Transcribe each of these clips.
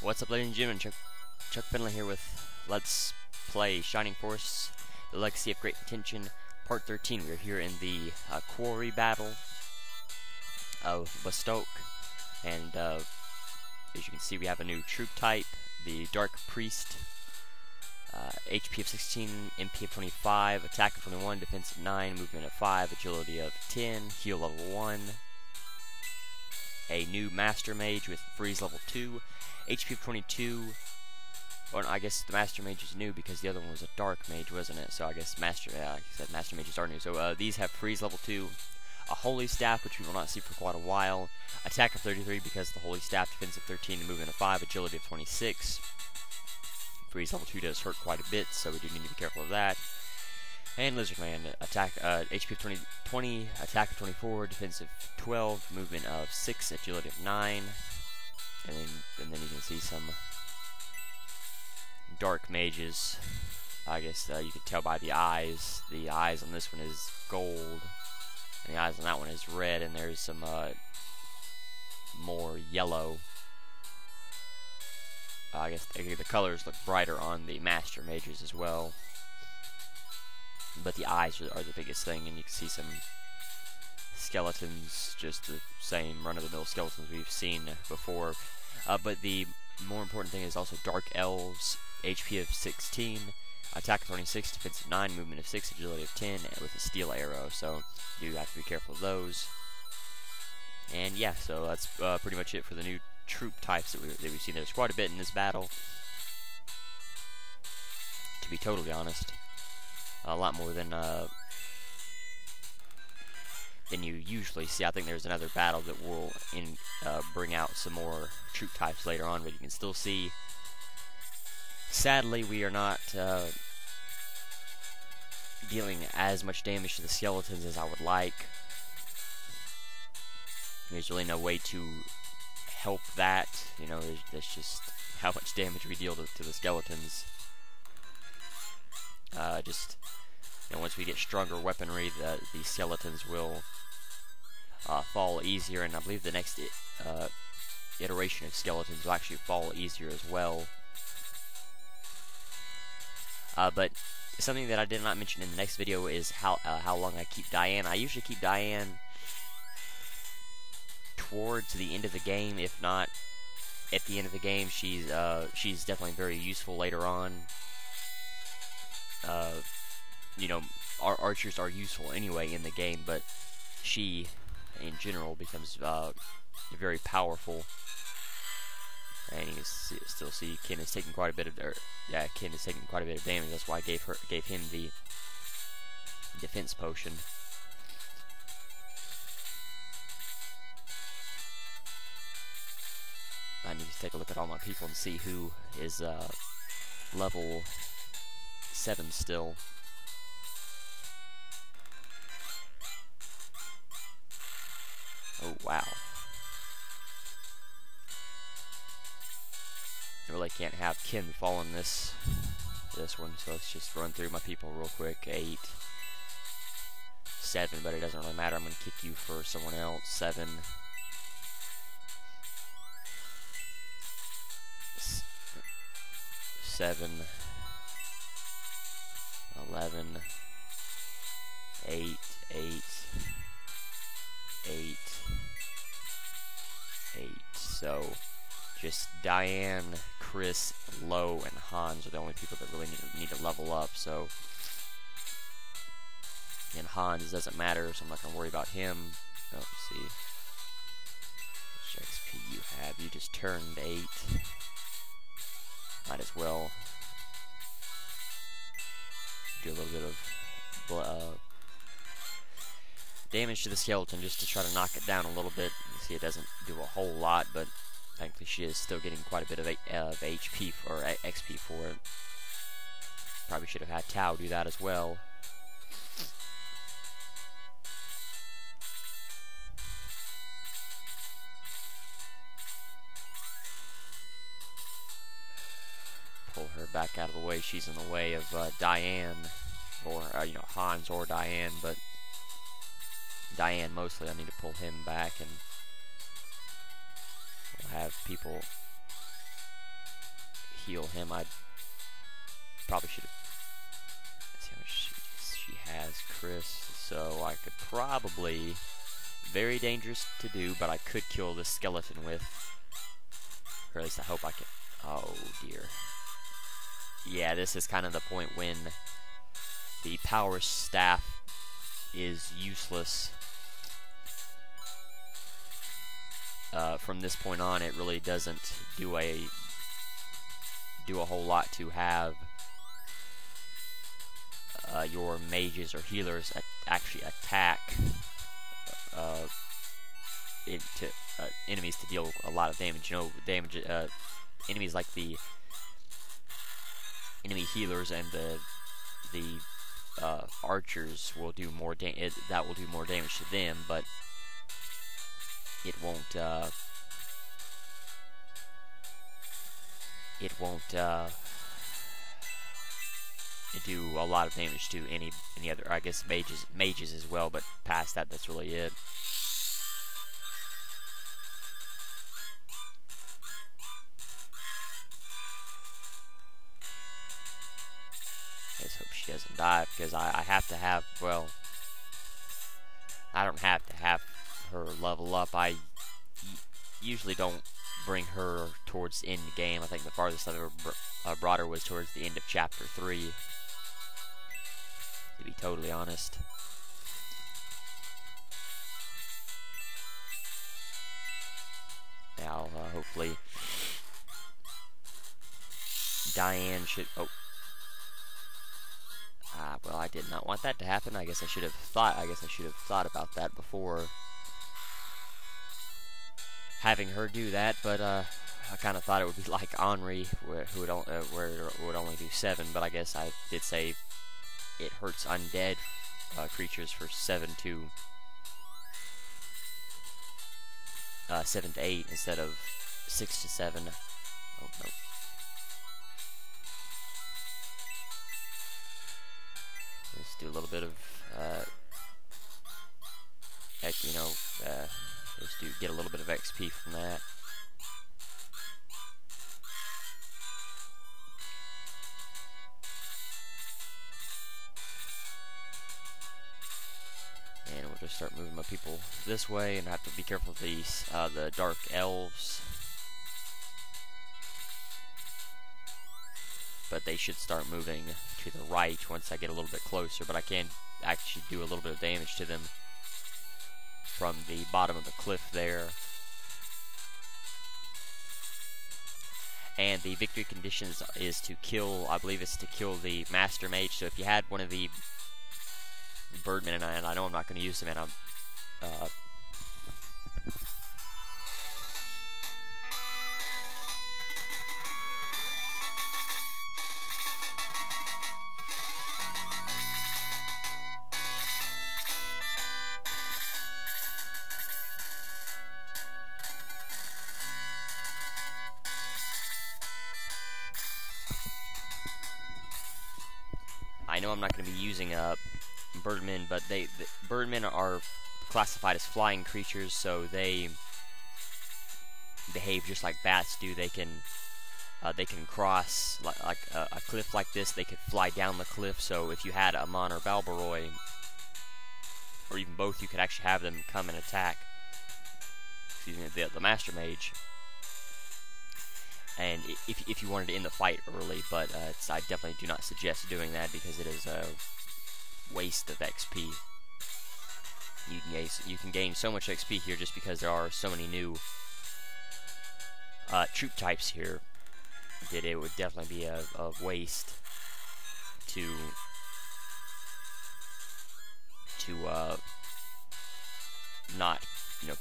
What's up, ladies and gentlemen? Chuck here with Let's Play Shining Force, The Legacy of Great Intention, Part 13. We're here in the quarry battle of Bastoke, and as you can see, we have a new troop type, the Dark Priest. HP of 16, MP of 25, attack of 21, defense of 9, movement of 5, agility of 10, heal level 1. A new Master Mage with freeze level 2, HP of 22. Or I guess the Master Mage is new because the other one was a Dark Mage, wasn't it? So I guess Master Mages are new. So these have freeze level 2, a Holy Staff, which we will not see for quite a while, attack of 33 because the Holy Staff, defense of 13, movement of 5, agility of 26. Freeze level 2 does hurt quite a bit, so we do need to be careful of that. And Lizard Man, attack HP of 20, attack of 24, defense of 12, movement of 6, agility of 9. And then you can see some Dark Mages. I guess you can tell by the eyes. The eyes on this one is gold, and the eyes on that one is red, and there's some more yellow. I guess the colors look brighter on the Master Mages as well, but the eyes are the biggest thing, and you can see some skeletons, just the same run-of-the-mill skeletons we've seen before. But the more important thing is also Dark Elves, HP of 16, attack of 26, defense of 9, movement of 6, agility of 10, with a steel arrow, so you have to be careful of those. And yeah, so that's pretty much it for the new troop types that we've seen. There's quite a bit in this battle, to be totally honest. A lot more than you usually see. I think there's another battle that will bring out some more troop types later on, but you can still see, sadly, we are not dealing as much damage to the skeletons as I would like. There's really no way to help that, you know. That's just how much damage we deal to the skeletons. Just, you know, once we get stronger weaponry, the skeletons will fall easier, and I believe the next iteration of skeletons will actually fall easier as well. But something that I did not mention in the next video is how long I keep Diane. I usually keep Diane towards the end of the game, if not at the end of the game. She's definitely very useful later on. You know, our archers are useful anyway in the game, but she, in general, becomes very powerful. And you can still see Ken is taking quite a bit of Ken is taking quite a bit of damage. That's why I gave him the defense potion. I need to take a look at all my people and see who is level 7 still. Oh wow. I really can't have Ken fall in this one, so let's just run through my people real quick. 8, 7, but it doesn't really matter. I'm gonna kick you for someone else. 7, 7, 11, 8, 8, 8, 8. So just Diane, Chris, Lo, and Hans are the only people that really need to level up. So, and Hans doesn't matter, so I'm not gonna worry about him. Oh, let's see, how much XP you have? You just turned 8. Might as well do a little bit of damage to the skeleton just to try to knock it down a little bit. You see, it doesn't do a whole lot, but thankfully she is still getting quite a bit of HP or XP for it. Probably should have had Tau do that as well. Pull her back out of the way. She's in the way of Diane, or you know, Hans or Diane, but Diane mostly. I need to pull him back, and we'll have people heal him. I probably should have. See how much she has, Chris. So I could probably, very dangerous to do, but I could kill this skeleton with, or at least I hope I can. Oh dear. Yeah, this is kind of the point when the power staff is useless. From this point on, it really doesn't do a whole lot to have your mages or healers actually attack enemies to deal a lot of damage. You know, enemies like the enemy healers and the archers will do more that will do more damage to them, but it won't do a lot of damage to any other, I guess, mages as well, but past that, that's really it. I just hope she doesn't die, because I have to have, well, I don't have to have her level up. I usually don't bring her towards the end of the game. I think the farthest I've ever brought her was towards the end of chapter 3, to be totally honest. Now, hopefully, Diane should. Oh, well, I did not want that to happen. I guess I should have thought about that before having her do that. But I kind of thought it would be like Henri, where it would only do 7. But I guess I did say it hurts undead creatures for 7 to 8 instead of 6 to 7. Oh no. Let's do a little bit of, you know, let's get a little bit of XP from that. And we'll just start moving my people this way, and I have to be careful of these, the dark elves. But they should start moving to the right once I get a little bit closer, but I can actually do a little bit of damage to them from the bottom of the cliff there. And the victory conditions is to kill, I believe it's to kill the Master Mage. So if you had one of the Birdmen, and I know I'm not going to use them, and I'm not going to be using Birdmen, but the Birdmen are classified as flying creatures, so they behave just like bats do. They can cross like a cliff like this. They could fly down the cliff. So if you had Amon or Balbaroi, or even both, you could actually have them come and attack. Excuse me, the Master Mage. And if you wanted to end the fight early, but I definitely do not suggest doing that, because it is a waste of XP. You can gain so much XP here just because there are so many new troop types here that it would definitely be a waste to not, you know,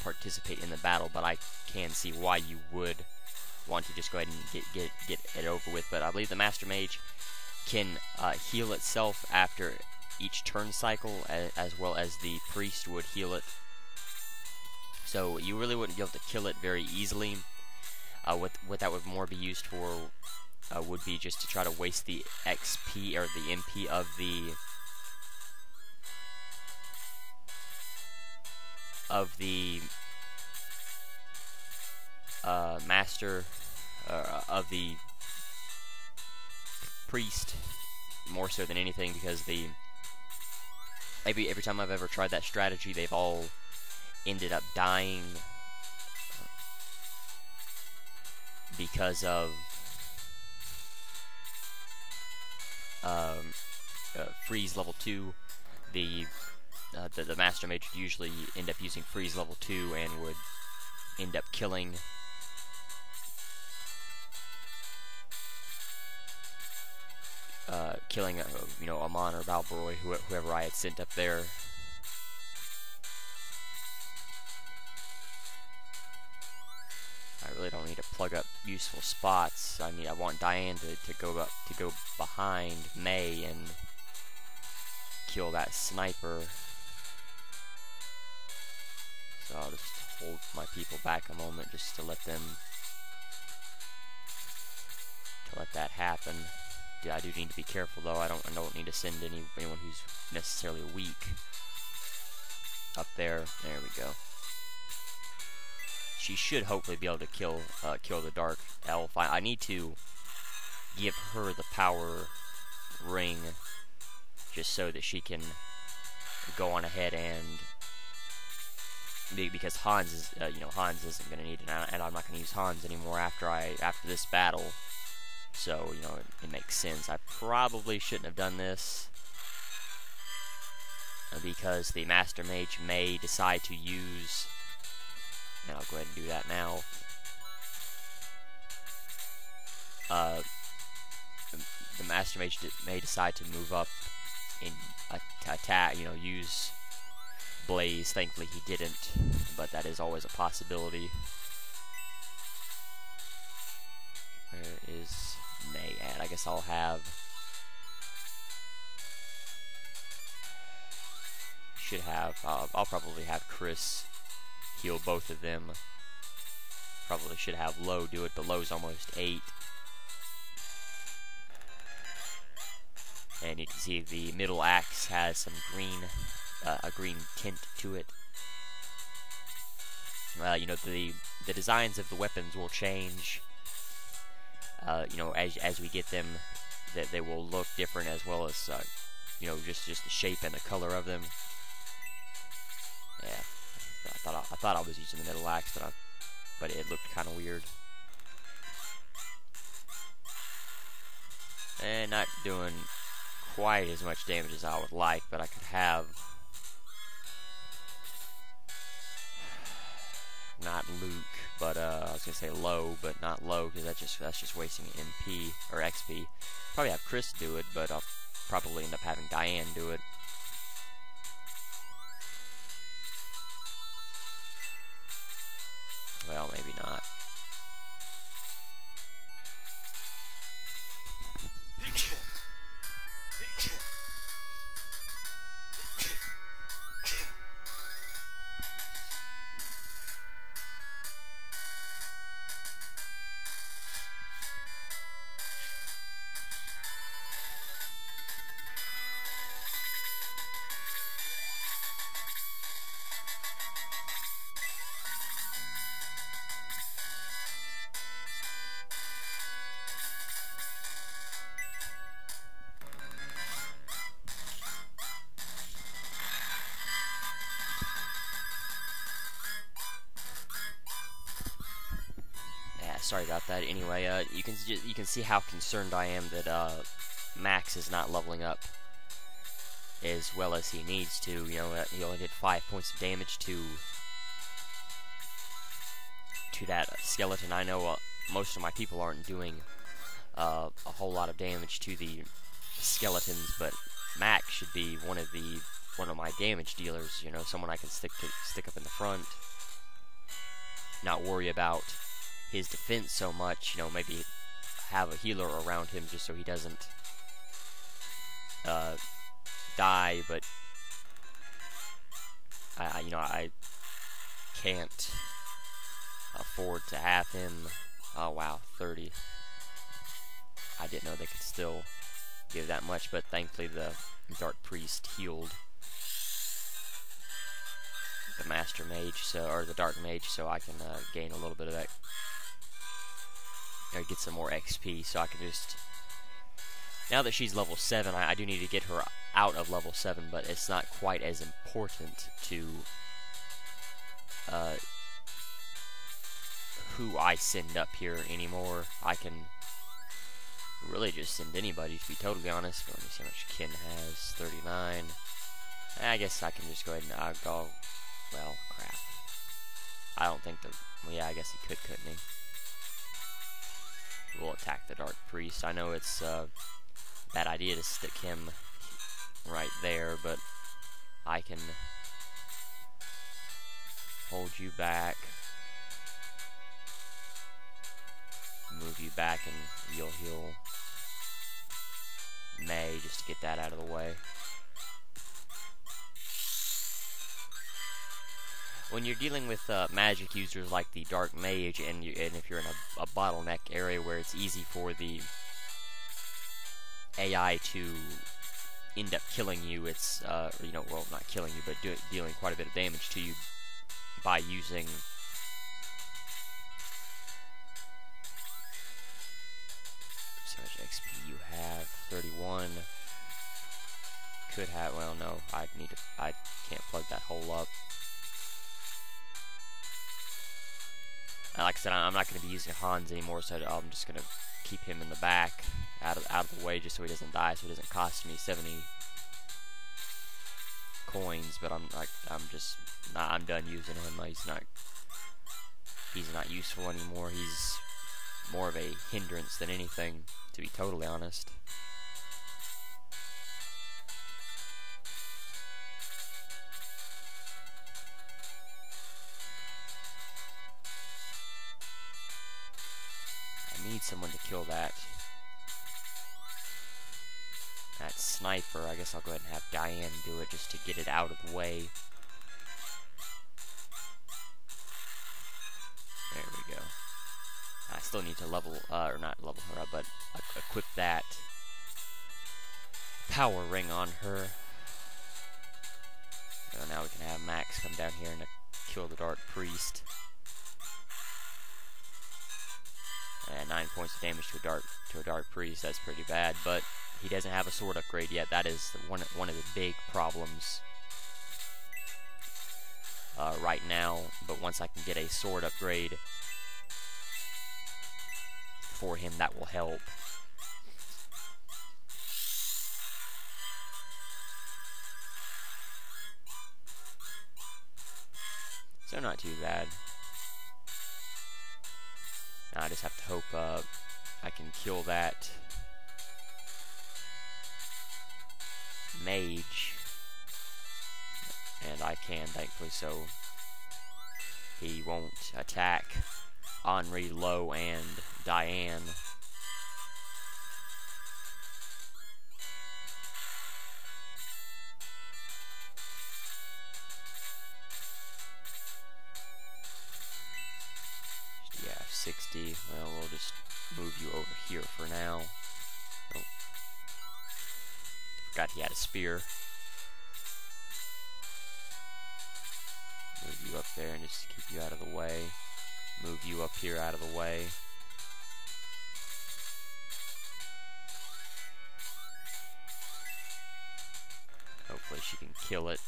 participate in the battle. But I can see why you would want to just go ahead and get it over with. But I believe the Master Mage can heal itself after each turn cycle, as well as the priest would heal it. So you really wouldn't be able to kill it very easily. What that would more be used for would be just to try to waste the XP or the MP of the master of the priest more so than anything, because every time I've ever tried that strategy, they've all ended up dying because of freeze level 2. The Master Mage would usually end up using freeze level 2 and would end up killing you know, Amon or Balboroy, whoever I had sent up there. I really don't need to plug up useful spots. I mean, I want Diane to go behind May and kill that sniper. So I'll just hold my people back a moment just to let that happen. I do need to be careful though. I don't need to send anyone who's necessarily weak up there. There we go. She should hopefully be able to kill the Dark Elf. I need to give her the power ring just so that she can go on ahead and, because Hans is you know, Hans isn't going to need it, and I'm not going to use Hans anymore after this battle. So, you know, it makes sense. I probably shouldn't have done this, because the Master Mage may decide to use, and I'll go ahead and do that now. The Master Mage may decide to move up in attack, you know, use Blaze. Thankfully he didn't, but that is always a possibility. Where is May at? I guess I'll probably have Chris heal both of them. Probably should have Low do it, but Low's almost 8. And you can see the middle axe has some green, a green tint to it. You know, the designs of the weapons will change. You know, as we get them, that they will look different, as well as you know, just the shape and the color of them. Yeah, I thought I was using the middle axe, but it looked kind of weird. And not doing quite as much damage as I would like, but I could have not Luke, but I was gonna say Low, but not Low, because that's just wasting MP or XP. Probably have Chris do it, but I'll probably end up having Diane do it. Well, maybe not. Sorry about that. Anyway, you can see how concerned I am that Max is not leveling up as well as he needs to. You know, he only did 5 points of damage to that skeleton. I know most of my people aren't doing a whole lot of damage to the skeletons, but Max should be one of my damage dealers. You know, someone I can stick up in the front, not worry about his defense so much. You know, maybe have a healer around him just so he doesn't die, but I can't afford to have him. Oh wow, 30. I didn't know they could still give that much, but thankfully the Dark Priest healed the Master Mage, or the Dark Mage, so I can gain a little bit of that, get some more XP, so I can just Now that she's level 7, I do need to get her out of level 7, but it's not quite as important to who I send up here anymore. I can really just send anybody, to be totally honest. But let me see how much Ken has. 39. I guess I can just go ahead and go. Well, crap. I don't think the. Well, yeah, I guess he could, couldn't he? We'll attack the Dark Priest. I know it's a bad idea to stick him right there, but I can hold you back, move you back, and you'll heal May just to get that out of the way. When you're dealing with magic users like the Dark Mage, and if you're in a bottleneck area where it's easy for the AI to end up killing you, it's, you know, well, not killing you, but dealing quite a bit of damage to you by using so much XP you have. 31. Could have, well, no, I can't plug that hole up. Like I said, I'm not going to be using Hans anymore, so I'm just going to keep him in the back, out of the way, just so he doesn't die, so it doesn't cost me 70 coins. But I'm done using him. He's not useful anymore. He's more of a hindrance than anything, to be totally honest. Need someone to kill that sniper. I guess I'll go ahead and have Diane do it just to get it out of the way. There we go. I still need to level, or not level her up, but equip that power ring on her. So now we can have Max come down here and kill the Dark Priest. And 9 points of damage to a dark priest. That's pretty bad, but he doesn't have a sword upgrade yet. That is one of the big problems right now. But once I can get a sword upgrade for him, that will help. So not too bad. Now I just have to hope I can kill that mage, and I can, thankfully, so he won't attack Henri, Lowe, and Diane. Yeah, 60. Well, we'll just move you over here for now. Oh. Forgot he had a spear. Move you up there and just keep you out of the way. Move you up here out of the way. Hopefully she can kill it.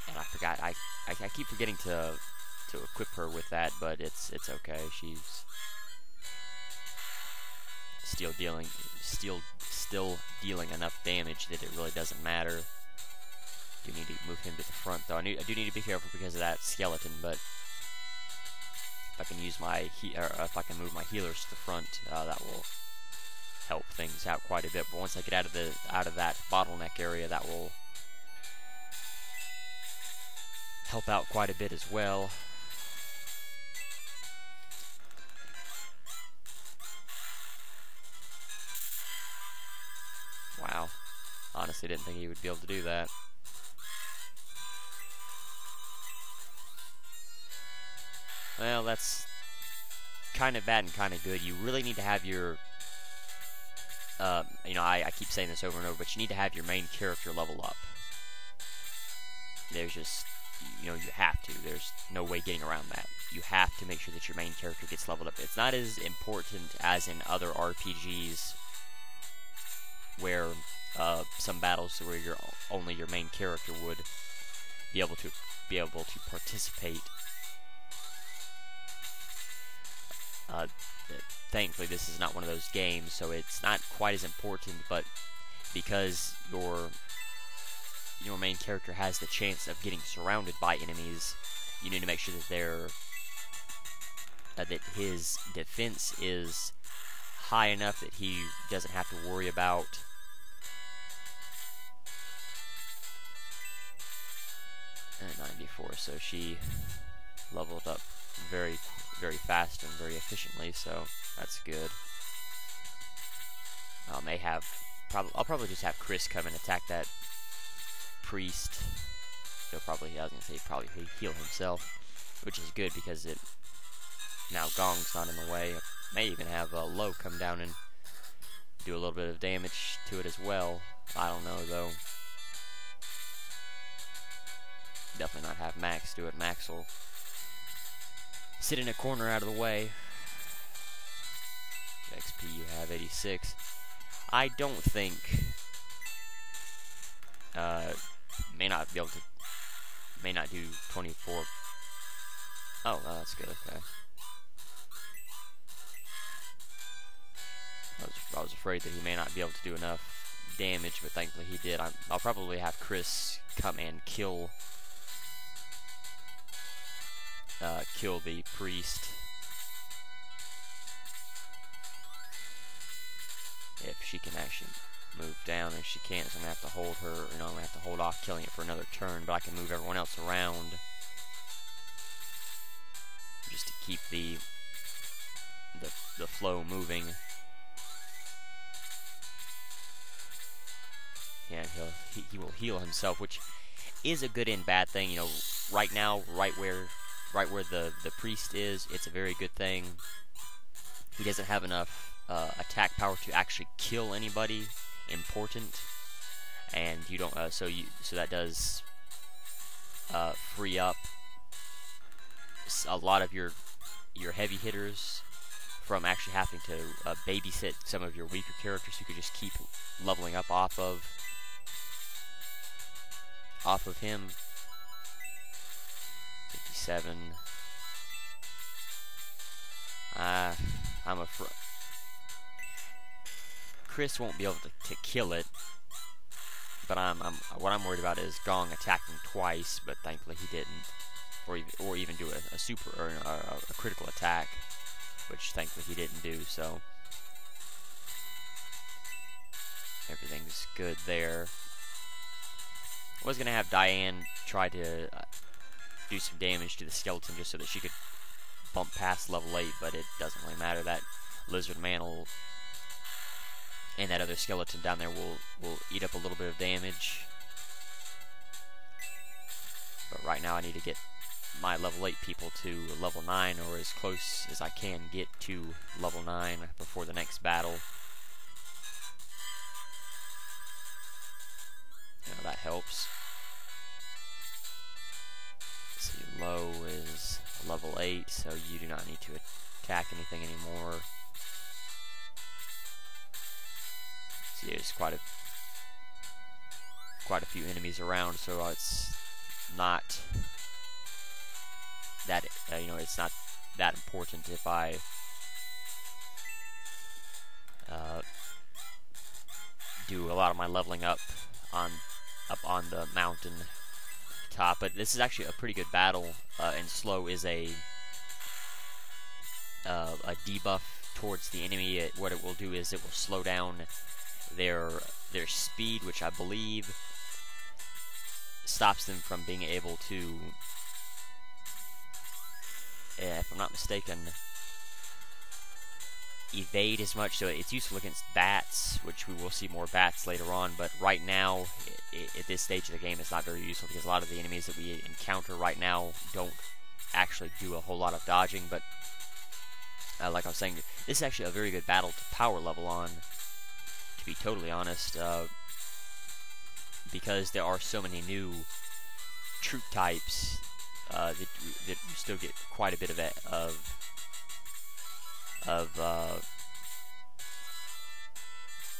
And I forgot, I keep forgetting to equip her with that, but it's okay. She's still dealing enough damage that it really doesn't matter. Do need to move him to the front, though. I do need to be careful because of that skeleton, but if I can use if I can move my healers to the front, that will help things out quite a bit. But once I get out of that bottleneck area, that will help out quite a bit as well. Wow. Honestly, didn't think he would be able to do that. Well, that's kind of bad and kind of good. You really need to have your, you know, I keep saying this over and over, but you need to have your main character level up. There's just, you know, you have to. There's no way getting around that. You have to make sure that your main character gets leveled up. It's not as important as in other RPGs where some battles where only your main character would be able to participate. Thankfully, this is not one of those games, so it's not quite as important. But because your main character has the chance of getting surrounded by enemies, you need to make sure that that his defense is high enough that he doesn't have to worry about at 94. So she leveled up very fast and very efficiently, so that's good. I'll probably just have Chris come and attack that priest. I was gonna say probably heal himself, which is good because now Gong's not in the way. I may even have Lo come down and do a little bit of damage to it as well. I don't know though. Definitely not have Max do it. Max will sit in a corner out of the way. XP you have 86. I don't think may not do 24. Oh, that's good. Okay. I was afraid that he may not be able to do enough damage, but thankfully he did. I'll probably have Chris come and kill the priest if she can actually move down. If she can't, so I'm gonna have to hold her. I'm gonna have to hold off killing it for another turn. But I can move everyone else around just to keep the flow moving. Yeah, he will heal himself, which is a good and bad thing. Right now, right where the priest is, it's a very good thing. He doesn't have enough attack power to actually kill anybody important, and you don't. So that does free up a lot of your heavy hitters from actually having to babysit some of your weaker characters who could just keep leveling up off of him. 57. I'm afraid Chris won't be able to kill it, but what I'm worried about is Gong attacking twice, but thankfully he didn't, or even do a super or a critical attack, which thankfully he didn't do. So everything's good there. I was gonna have Diane try to do some damage to the skeleton just so that she could bump past level 8, but it doesn't really matter. That lizard man and that other skeleton down there will eat up a little bit of damage. But right now I need to get my level 8 people to level 9, or as close as I can get to level 9 before the next battle. That helps. See, Lo is level 8, so you do not need to attack anything anymore. See, there's quite a few enemies around, so it's not that it's not that important if I do a lot of my leveling up on the mountain top. But this is actually a pretty good battle, and slow is a debuff towards the enemy. What it will do is it will slow down their speed, which I believe stops them from being able to, if I'm not mistaken, evade as much. So it's useful against bats, which we will see more bats later on, but right now at this stage of the game it's not very useful because a lot of the enemies that we encounter right now don't actually do a whole lot of dodging. But like I was saying, this is actually a very good battle to power level on, to be totally honest, because there are so many new troop types that you still get quite a bit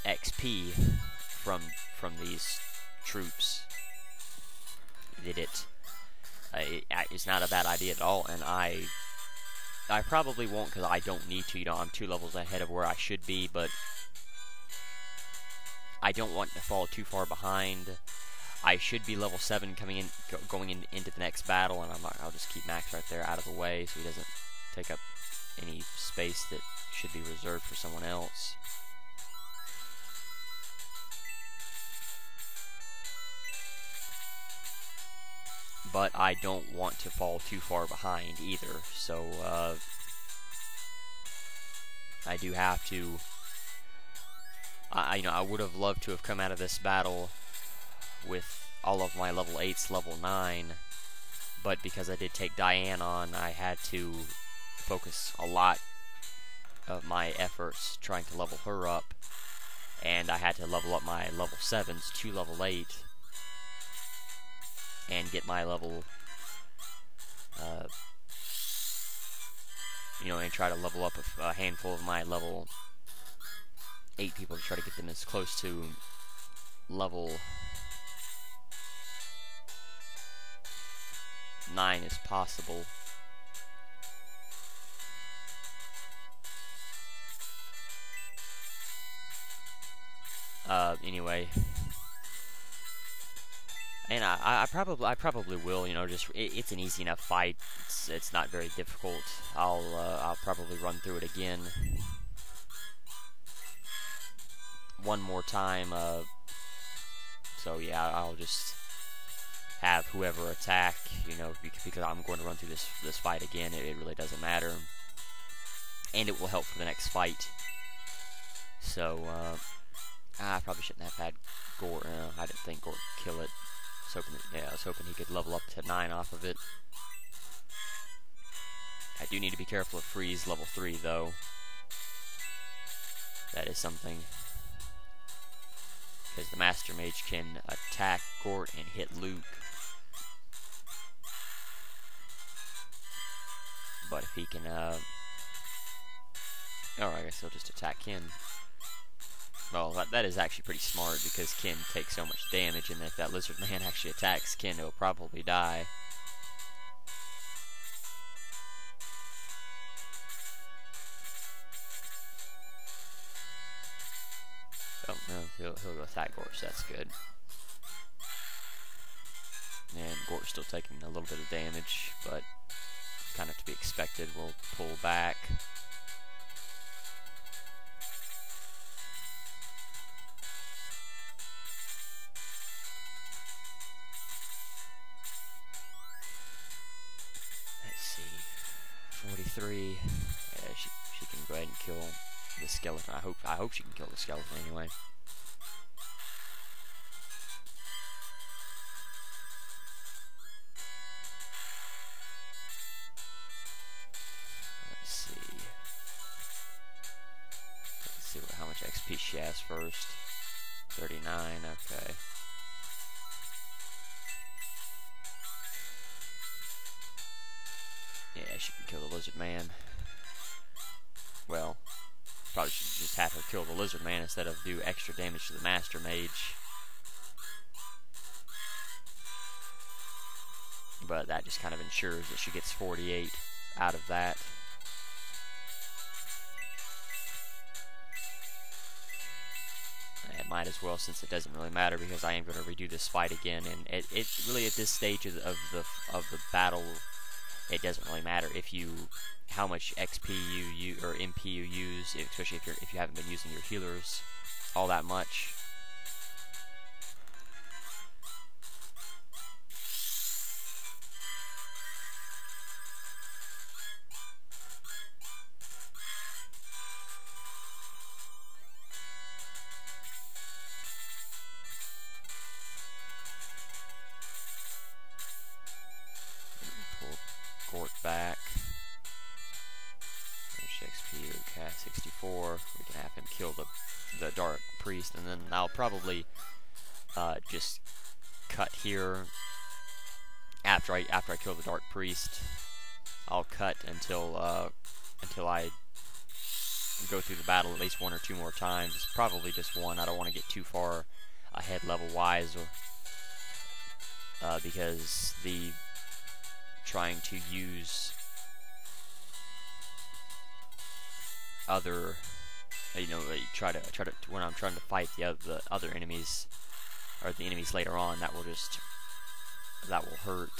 XP from these troops. It's not a bad idea at all, and I probably won't because I don't need to. You know, I'm 2 levels ahead of where I should be, but I don't want to fall too far behind. I should be level 7 going into the next battle, and I'll just keep Max right there out of the way so he doesn't take up any space that should be reserved for someone else. But I don't want to fall too far behind either, so I do have to. I would have loved to have come out of this battle with all of my level 8s, level 9, but because I did take Diane on, I had to focus a lot of my efforts trying to level her up, and I had to level up my level 7s to level 8 and get my level, and try to level up a handful of my level 8 people to try to get them as close to level 9 as possible. Anyway, and I probably will. It's an easy enough fight. It's not very difficult. I'll probably run through it again one more time. So yeah, I'll just have whoever attack. Because I'm going to run through this fight again. It really doesn't matter, and it will help for the next fight. So I probably shouldn't have had Gort. I didn't think Gort would kill it. I was hoping he could level up to 9 off of it. I do need to be careful of Freeze level 3 though. That is something. Because the Master Mage can attack Gort and hit Luke. But if he can, I guess he'll just attack Ken. Well, that is actually pretty smart because Ken takes so much damage, and if that Lizard Man actually attacks Ken, he'll probably die. Oh no, he'll go attack Gort, so that's good. And Gort's still taking a little bit of damage, but kind of to be expected. We'll pull back. Let's see, 43. Yeah, she can go ahead and kill the skeleton. I hope she can kill the skeleton anyway. Let's see how much XP she has first. 39, okay. Yeah, she can kill the Lizard Man. Well, probably should just have her kill the Lizard Man instead of do extra damage to the Master Mage. But that just kind of ensures that she gets 48 out of that. It might as well, since it doesn't really matter, because I am going to redo this fight again, and it really at this stage of the battle, it doesn't really matter how much XP you use or MP you use, especially if you haven't been using your healers all that much. Gort back. Finish XP, Luke has 64. We can have him kill the Dark Priest, and then I'll probably just cut here after I kill the Dark Priest. I'll cut until I go through the battle at least 1 or 2 more times. Probably just one. I don't want to get too far ahead level-wise, or because the trying to use other, try to when I'm trying to fight the other enemies, or the enemies later on, that will hurt.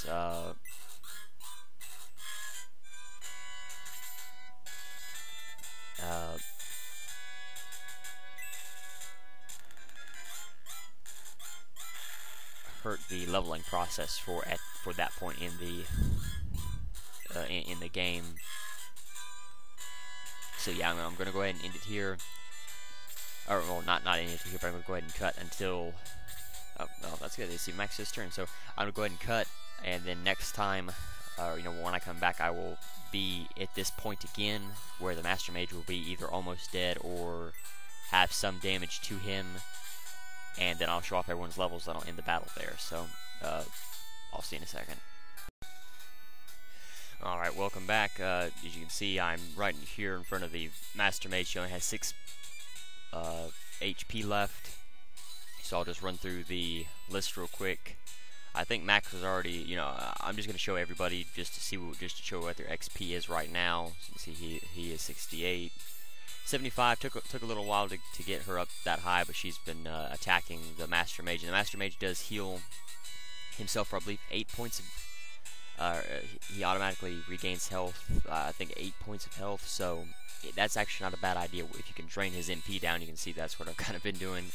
Hurt the leveling process for that point in the game. So yeah, I'm going to go ahead and end it here. Or, well, not end it here, but I'm going to go ahead and cut until... Oh, well, that's good. They see Max's turn. So I'm going to go ahead and cut, and then next time, when I come back, I will be at this point again, where the Master Mage will be either almost dead or have some damage to him, and then I'll show off everyone's levels, and I'll end the battle there. So, I'll see you in a second. Alright, welcome back. As you can see, I'm right here in front of the Master Mage. She only has 6 HP left. So I'll just run through the list real quick. I think Max was already, I'm just going to show everybody just to show what their XP is right now. So you can see he is 68. 75 took a little while to get her up that high, but she's been attacking the Master Mage. And the Master Mage does heal himself for, I believe, 8 points of... he automatically regains health, I think 8 points of health, so that's actually not a bad idea. If you can drain his MP down, you can see that's what I've kind of been doing.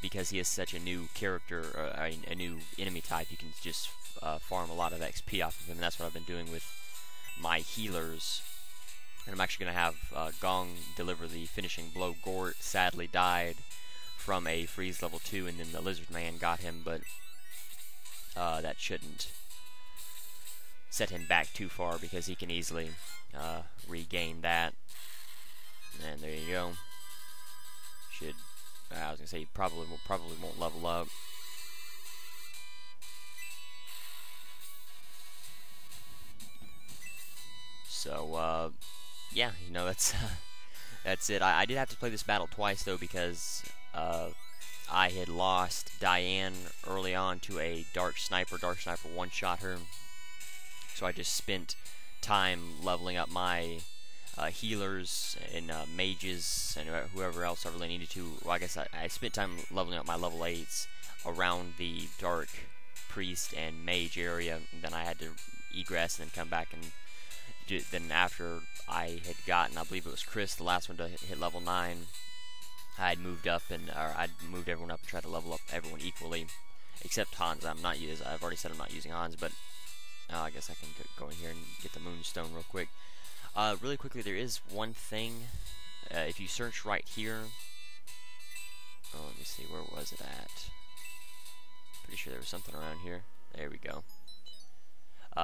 Because he is such a new character, a new enemy type, you can just farm a lot of XP off of him, and that's what I've been doing with my healers. And I'm actually going to have Gong deliver the finishing blow. Gort sadly died from a freeze level 2, and then the Lizard Man got him, but that shouldn't set him back too far, because he can easily regain that. And there you go. I was gonna say he probably won't level up. So yeah, that's it. I did have to play this battle twice though, because I had lost Diane early on to a Dark Sniper. Dark Sniper one-shot her. So I just spent time leveling up my healers and mages and whoever else I really needed to. Well, I guess I spent time leveling up my level 8s around the Dark Priest and Mage area, and then I had to egress and then come back, and then after I had gotten, I believe it was Chris, the last one to hit level 9, I had moved up, I'd moved everyone up and tried to level up everyone equally, except Hans. I've already said I'm not using Hans, but I guess I can go in here and get the Moonstone real quick. Really quickly, there is one thing. If you search right here, let me see, where was it at? Pretty sure there was something around here. There we go.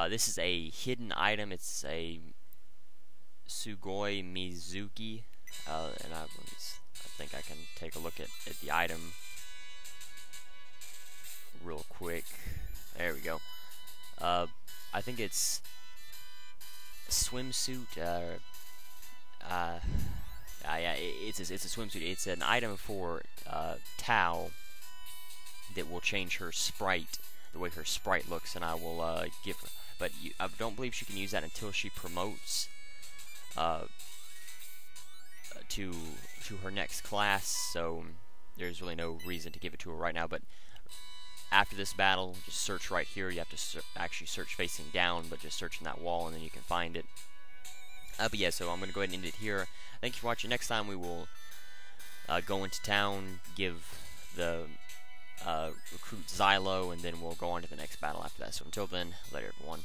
This is a hidden item. It's a Sugoi Mizuki, and I think I can take a look at the item real quick. There we go. I think it's swimsuit. Yeah, it's a swimsuit. It's an item for Tao that will change her sprite, the way her sprite looks, and I will give her. But I don't believe she can use that until she promotes to her next class. So there's really no reason to give it to her right now. But after this battle, just search right here. You have to actually search facing down, but just search in that wall, and then you can find it. But yeah, so I'm going to go ahead and end it here. Thank you for watching. Next time we will go into town, give the recruit Xylo, and then we'll go on to the next battle after that. So until then, later everyone.